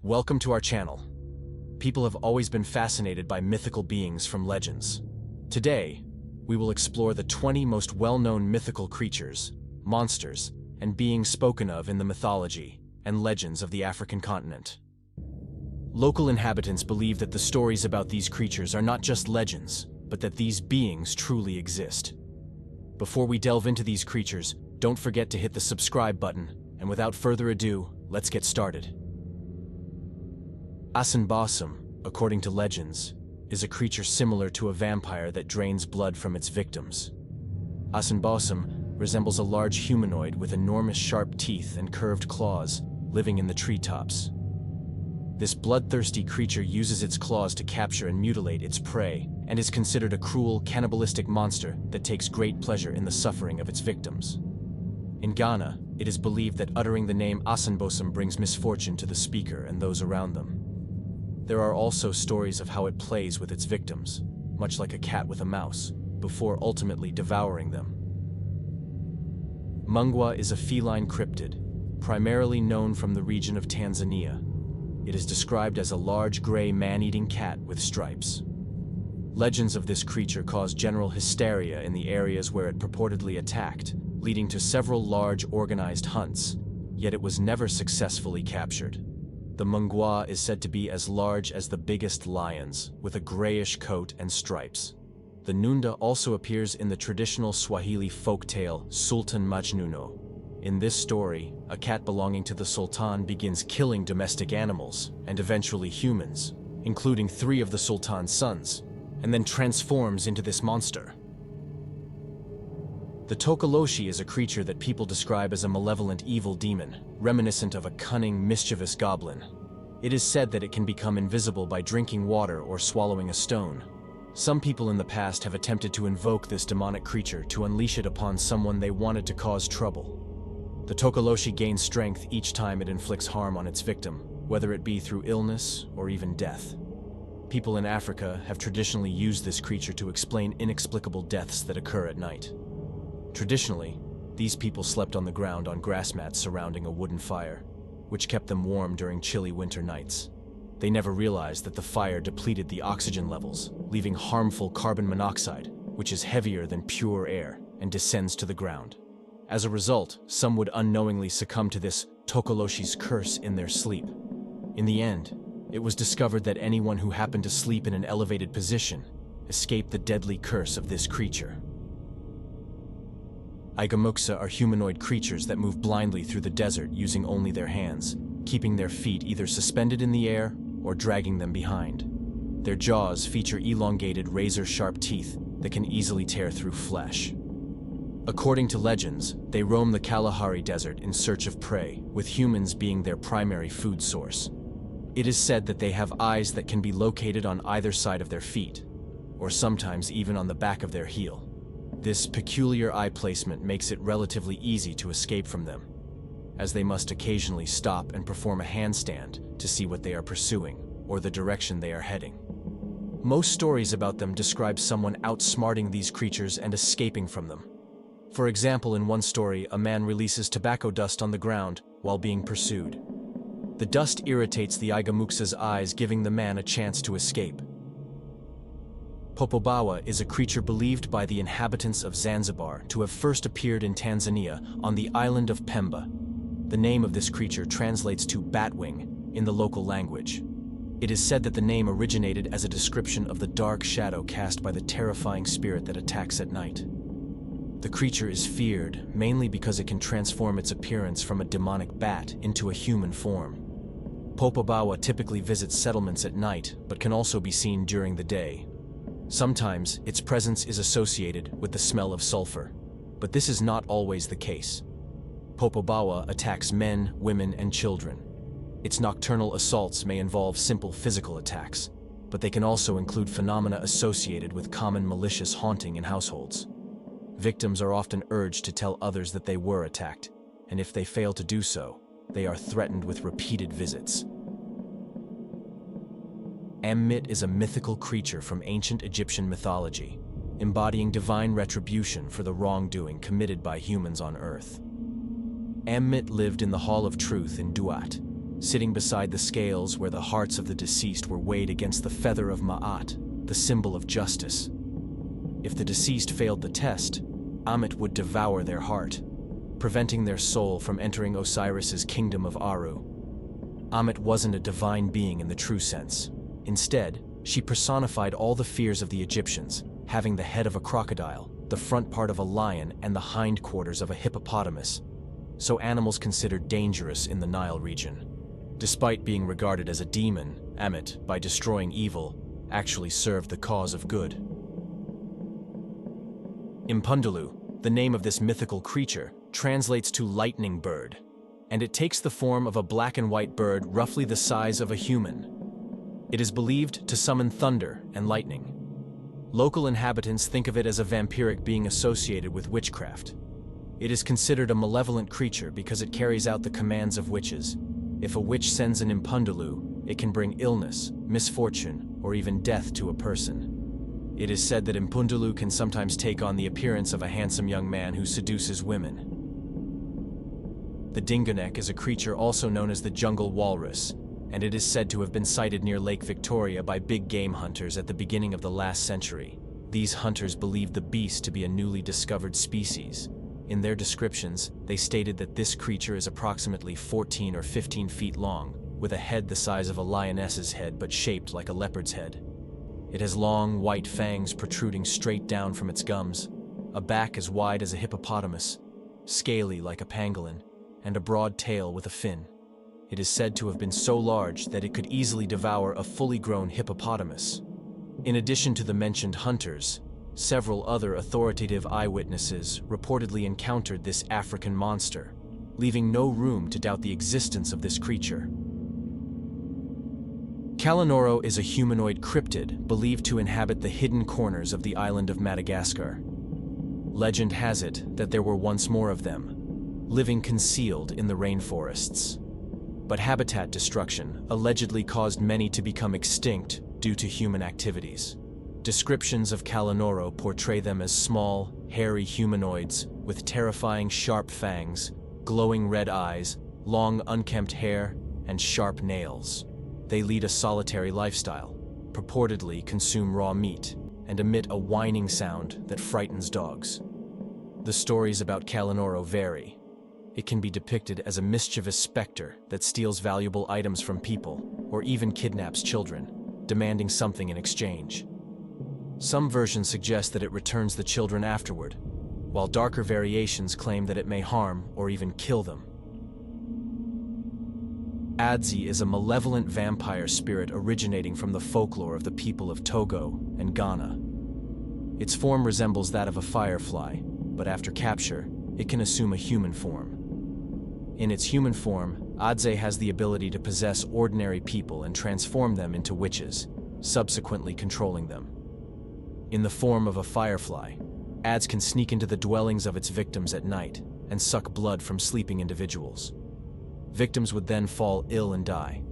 Welcome to our channel. People have always been fascinated by mythical beings from legends. Today, we will explore the 20 most well-known mythical creatures, monsters, and beings spoken of in the mythology and legends of the African continent. Local inhabitants believe that the stories about these creatures are not just legends, but that these beings truly exist. Before we delve into these creatures, don't forget to hit the subscribe button, and without further ado, let's get started. Asanbosam, according to legends, is a creature similar to a vampire that drains blood from its victims. Asanbosam resembles a large humanoid with enormous sharp teeth and curved claws, living in the treetops. This bloodthirsty creature uses its claws to capture and mutilate its prey, and is considered a cruel, cannibalistic monster that takes great pleasure in the suffering of its victims. In Ghana, it is believed that uttering the name Asanbosam brings misfortune to the speaker and those around them. There are also stories of how it plays with its victims, much like a cat with a mouse, before ultimately devouring them. Mngwa is a feline cryptid, primarily known from the region of Tanzania. It is described as a large gray man-eating cat with stripes. Legends of this creature caused general hysteria in the areas where it purportedly attacked, leading to several large organized hunts, yet it was never successfully captured. The Mngwa is said to be as large as the biggest lions, with a grayish coat and stripes. The Nunda also appears in the traditional Swahili folktale Sultan Majnuno. In this story, a cat belonging to the Sultan begins killing domestic animals, and eventually humans, including 3 of the Sultan's sons, and then transforms into this monster. The Tokoloshe is a creature that people describe as a malevolent evil demon, reminiscent of a cunning, mischievous goblin. It is said that it can become invisible by drinking water or swallowing a stone. Some people in the past have attempted to invoke this demonic creature to unleash it upon someone they wanted to cause trouble. The Tokoloshe gains strength each time it inflicts harm on its victim, whether it be through illness or even death. People in Africa have traditionally used this creature to explain inexplicable deaths that occur at night. Traditionally, these people slept on the ground on grass mats surrounding a wooden fire, which kept them warm during chilly winter nights. They never realized that the fire depleted the oxygen levels, leaving harmful carbon monoxide, which is heavier than pure air, and descends to the ground. As a result, some would unknowingly succumb to this Tokoloshe's curse in their sleep. In the end, it was discovered that anyone who happened to sleep in an elevated position escaped the deadly curse of this creature. Aigamuxa are humanoid creatures that move blindly through the desert using only their hands, keeping their feet either suspended in the air or dragging them behind. Their jaws feature elongated, razor-sharp teeth that can easily tear through flesh. According to legends, they roam the Kalahari Desert in search of prey, with humans being their primary food source. It is said that they have eyes that can be located on either side of their feet, or sometimes even on the back of their heel. This peculiar eye placement makes it relatively easy to escape from them, as they must occasionally stop and perform a handstand to see what they are pursuing or the direction they are heading. Most stories about them describe someone outsmarting these creatures and escaping from them. For example, in one story, a man releases tobacco dust on the ground while being pursued. The dust irritates the Aigamuxa's eyes, giving the man a chance to escape. Popobawa is a creature believed by the inhabitants of Zanzibar to have first appeared in Tanzania on the island of Pemba. The name of this creature translates to batwing in the local language. It is said that the name originated as a description of the dark shadow cast by the terrifying spirit that attacks at night. The creature is feared mainly because it can transform its appearance from a demonic bat into a human form. Popobawa typically visits settlements at night, but can also be seen during the day. Sometimes, its presence is associated with the smell of sulfur, but this is not always the case. Popobawa attacks men, women, and children. Its nocturnal assaults may involve simple physical attacks, but they can also include phenomena associated with common malicious haunting in households. Victims are often urged to tell others that they were attacked, and if they fail to do so, they are threatened with repeated visits. Ammit is a mythical creature from ancient Egyptian mythology, embodying divine retribution for the wrongdoing committed by humans on Earth. Ammit lived in the Hall of Truth in Duat, sitting beside the scales where the hearts of the deceased were weighed against the feather of Ma'at, the symbol of justice. If the deceased failed the test, Ammit would devour their heart, preventing their soul from entering Osiris's kingdom of Aru. Ammit wasn't a divine being in the true sense. Instead, she personified all the fears of the Egyptians, having the head of a crocodile, the front part of a lion, and the hindquarters of a hippopotamus, so animals considered dangerous in the Nile region. Despite being regarded as a demon, Ammit, by destroying evil, actually served the cause of good. Impundulu, the name of this mythical creature, translates to lightning bird, and it takes the form of a black and white bird roughly the size of a human. It is believed to summon thunder and lightning. Local inhabitants think of it as a vampiric being associated with witchcraft. It is considered a malevolent creature because it carries out the commands of witches. If a witch sends an Impundulu, it can bring illness, misfortune, or even death to a person. It is said that Impundulu can sometimes take on the appearance of a handsome young man who seduces women. The Dingonek is a creature also known as the jungle walrus, and it is said to have been sighted near Lake Victoria by big game hunters at the beginning of the last century. These hunters believed the beast to be a newly discovered species. In their descriptions, they stated that this creature is approximately 14 or 15 feet long, with a head the size of a lioness's head but shaped like a leopard's head. It has long, white fangs protruding straight down from its gums, a back as wide as a hippopotamus, scaly like a pangolin, and a broad tail with a fin. It is said to have been so large that it could easily devour a fully grown hippopotamus. In addition to the mentioned hunters, several other authoritative eyewitnesses reportedly encountered this African monster, leaving no room to doubt the existence of this creature. Kalanoro is a humanoid cryptid believed to inhabit the hidden corners of the island of Madagascar. Legend has it that there were once more of them, living concealed in the rainforests. But habitat destruction allegedly caused many to become extinct due to human activities. Descriptions of Kalanoro portray them as small, hairy humanoids with terrifying sharp fangs, glowing red eyes, long unkempt hair, and sharp nails. They lead a solitary lifestyle, purportedly consume raw meat, and emit a whining sound that frightens dogs. The stories about Kalanoro vary. It can be depicted as a mischievous specter that steals valuable items from people, or even kidnaps children, demanding something in exchange. Some versions suggest that it returns the children afterward, while darker variations claim that it may harm or even kill them. Adze is a malevolent vampire spirit originating from the folklore of the people of Togo and Ghana. Its form resembles that of a firefly, but after capture, it can assume a human form. In its human form, Adze has the ability to possess ordinary people and transform them into witches, subsequently controlling them. In the form of a firefly, Adze can sneak into the dwellings of its victims at night and suck blood from sleeping individuals. Victims would then fall ill and die.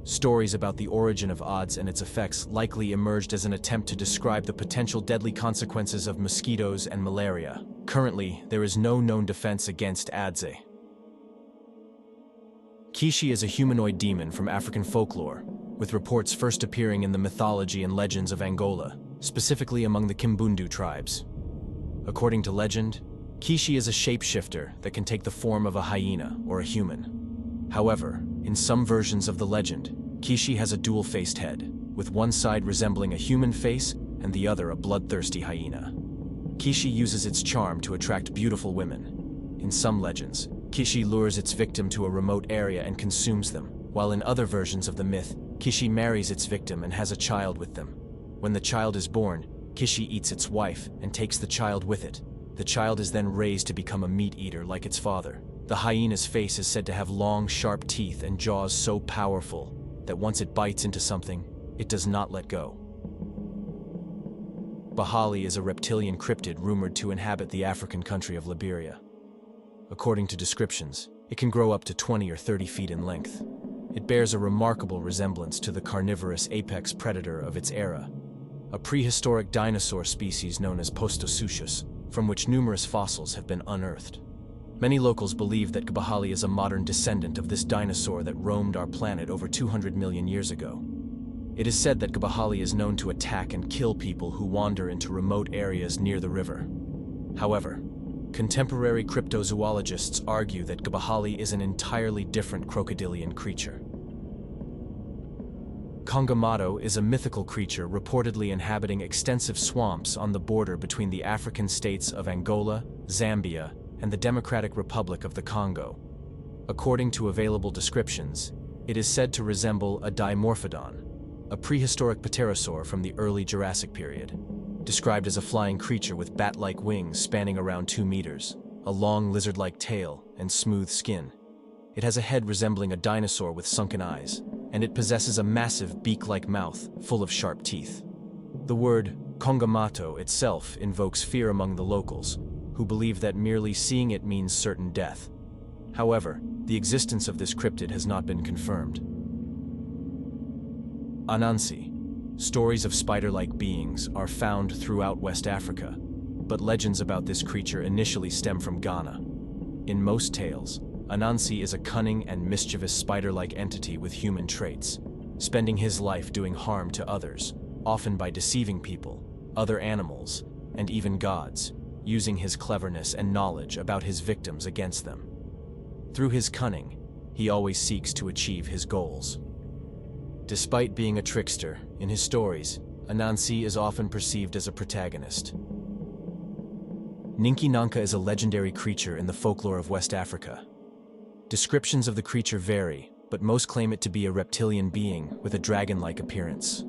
Stories about the origin of Adze and its effects likely emerged as an attempt to describe the potential deadly consequences of mosquitoes and malaria. Currently, there is no known defense against Adze. Kishi is a humanoid demon from African folklore, with reports first appearing in the mythology and legends of Angola, specifically among the Kimbundu tribes. According to legend, Kishi is a shapeshifter that can take the form of a hyena or a human. However, in some versions of the legend, Kishi has a dual-faced head, with one side resembling a human face and the other a bloodthirsty hyena. Kishi uses its charm to attract beautiful women. In some legends, Kishi lures its victim to a remote area and consumes them, while in other versions of the myth, Kishi marries its victim and has a child with them. When the child is born, Kishi eats its wife and takes the child with it. The child is then raised to become a meat eater like its father. The hyena's face is said to have long, sharp teeth and jaws so powerful that once it bites into something, it does not let go. Gbahali is a reptilian cryptid rumored to inhabit the African country of Liberia. According to descriptions, it can grow up to 20 or 30 feet in length. It bears a remarkable resemblance to the carnivorous apex predator of its era, a prehistoric dinosaur species known as Postosuchus, from which numerous fossils have been unearthed. Many locals believe that Gbahali is a modern descendant of this dinosaur that roamed our planet over 200 million years ago. It is said that Gbahali is known to attack and kill people who wander into remote areas near the river. However, contemporary cryptozoologists argue that Gbahali is an entirely different crocodilian creature. Kongamato is a mythical creature reportedly inhabiting extensive swamps on the border between the African states of Angola, Zambia, and the Democratic Republic of the Congo. According to available descriptions, it is said to resemble a dimorphodon, a prehistoric pterosaur from the early Jurassic period, described as a flying creature with bat-like wings spanning around 2 meters, a long lizard-like tail, and smooth skin. It has a head resembling a dinosaur with sunken eyes, and it possesses a massive beak-like mouth full of sharp teeth. The word Kongamato itself invokes fear among the locals, who believe that merely seeing it means certain death. However, the existence of this cryptid has not been confirmed. Ananasi. Stories of spider-like beings are found throughout West Africa, but legends about this creature initially stem from Ghana. In most tales, Anansi is a cunning and mischievous spider-like entity with human traits, spending his life doing harm to others, often by deceiving people, other animals, and even gods, using his cleverness and knowledge about his victims against them. Through his cunning, he always seeks to achieve his goals. Despite being a trickster, in his stories, Anansi is often perceived as a protagonist. Ninki Nanka is a legendary creature in the folklore of West Africa. Descriptions of the creature vary, but most claim it to be a reptilian being with a dragon-like appearance.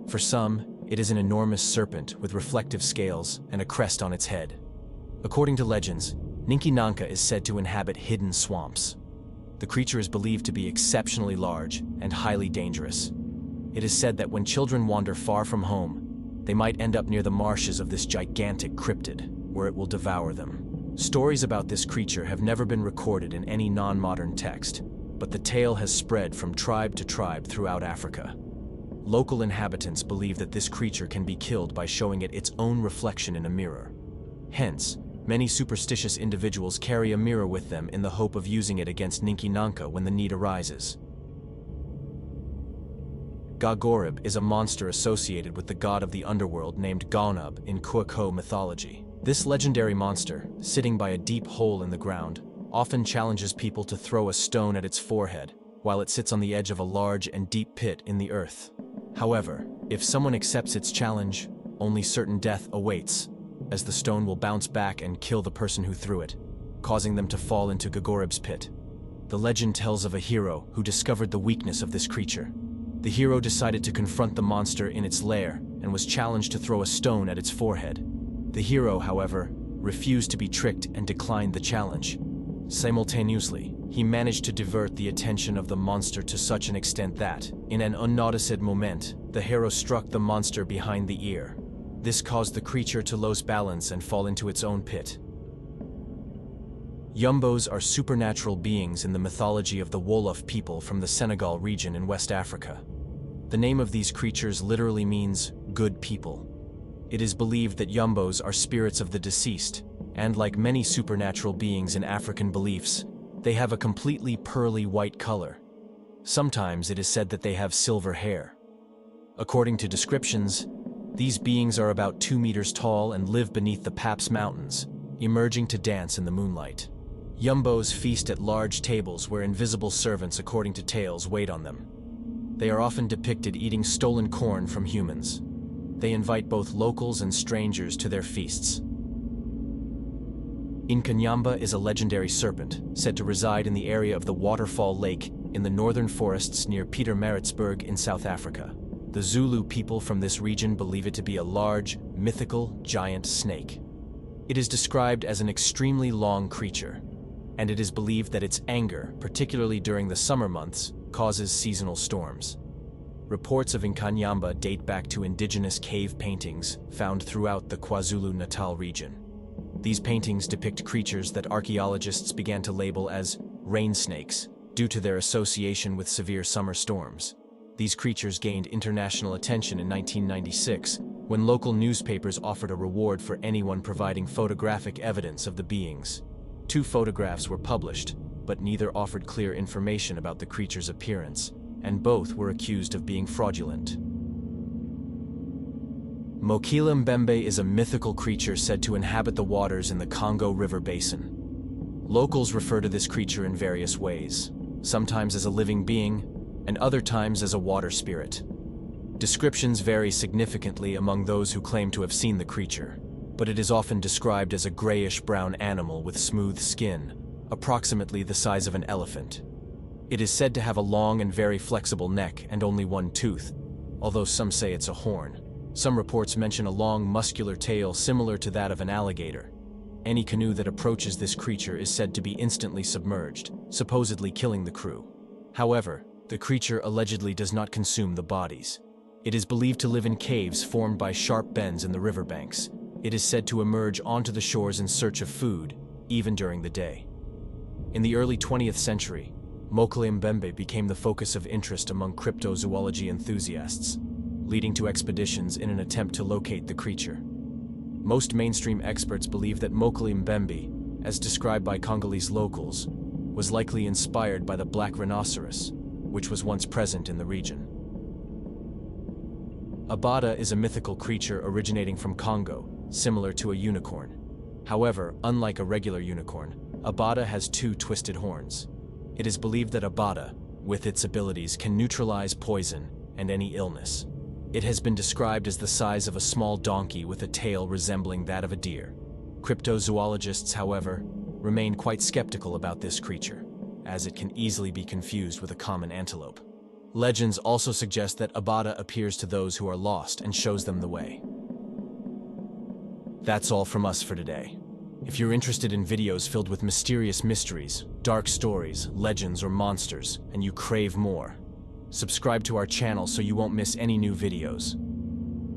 For some, it is an enormous serpent with reflective scales and a crest on its head. According to legends, Ninki Nanka is said to inhabit hidden swamps. The creature is believed to be exceptionally large and highly dangerous. It is said that when children wander far from home, they might end up near the marshes of this gigantic cryptid, where it will devour them. Stories about this creature have never been recorded in any non-modern text, but the tale has spread from tribe to tribe throughout Africa. Local inhabitants believe that this creature can be killed by showing it its own reflection in a mirror. Hence, many superstitious individuals carry a mirror with them in the hope of using it against Ninki Nanka when the need arises. Ga-Gorib is a monster associated with the god of the underworld named Ga-Gorib in Kwako mythology. This legendary monster, sitting by a deep hole in the ground, often challenges people to throw a stone at its forehead, while it sits on the edge of a large and deep pit in the earth. However, if someone accepts its challenge, only certain death awaits, as the stone will bounce back and kill the person who threw it, causing them to fall into Ga-Gorib's pit. The legend tells of a hero who discovered the weakness of this creature. The hero decided to confront the monster in its lair and was challenged to throw a stone at its forehead. The hero, however, refused to be tricked and declined the challenge. Simultaneously, he managed to divert the attention of the monster to such an extent that, in an unnoticed moment, the hero struck the monster behind the ear. This caused the creature to lose balance and fall into its own pit. Yumboes are supernatural beings in the mythology of the Wolof people from the Senegal region in West Africa. The name of these creatures literally means good people. It is believed that Yumboes are spirits of the deceased, and like many supernatural beings in African beliefs, they have a completely pearly white color. Sometimes it is said that they have silver hair. According to descriptions, these beings are about 2 meters tall and live beneath the Paps Mountains, emerging to dance in the moonlight. Yumboes feast at large tables where invisible servants, according to tales, wait on them. They are often depicted eating stolen corn from humans. They invite both locals and strangers to their feasts. Ynkanyamba is a legendary serpent, said to reside in the area of the Waterfall Lake in the northern forests near Pietermaritzburg in South Africa. The Zulu people from this region believe it to be a large, mythical, giant snake. It is described as an extremely long creature, and it is believed that its anger, particularly during the summer months, causes seasonal storms. Reports of Ynkanyamba date back to indigenous cave paintings found throughout the KwaZulu-Natal region. These paintings depict creatures that archaeologists began to label as rain snakes due to their association with severe summer storms. These creatures gained international attention in 1996 when local newspapers offered a reward for anyone providing photographic evidence of the beings. 2 photographs were published, but neither offered clear information about the creature's appearance, and both were accused of being fraudulent. Mokele-Mbembe is a mythical creature said to inhabit the waters in the Congo River basin. Locals refer to this creature in various ways, sometimes as a living being, and other times as a water spirit. Descriptions vary significantly among those who claim to have seen the creature, but it is often described as a grayish-brown animal with smooth skin, approximately the size of an elephant. It is said to have a long and very flexible neck and only one tooth, although some say it's a horn. Some reports mention a long, muscular tail similar to that of an alligator. Any canoe that approaches this creature is said to be instantly submerged, supposedly killing the crew. However, the creature allegedly does not consume the bodies. It is believed to live in caves formed by sharp bends in the riverbanks. It is said to emerge onto the shores in search of food, even during the day. In the early 20th century, Mokele-Mbembe became the focus of interest among cryptozoology enthusiasts, leading to expeditions in an attempt to locate the creature. Most mainstream experts believe that Mokele-Mbembe, as described by Congolese locals, was likely inspired by the black rhinoceros, which was once present in the region. Abada is a mythical creature originating from Congo, similar to a unicorn. However, unlike a regular unicorn, Abada has 2 twisted horns. It is believed that Abada, with its abilities, can neutralize poison and any illness. It has been described as the size of a small donkey with a tail resembling that of a deer. Cryptozoologists, however, remain quite skeptical about this creature, as it can easily be confused with a common antelope. Legends also suggest that Abada appears to those who are lost and shows them the way. That's all from us for today. If you're interested in videos filled with mysterious mysteries, dark stories, legends, or monsters, and you crave more, subscribe to our channel so you won't miss any new videos.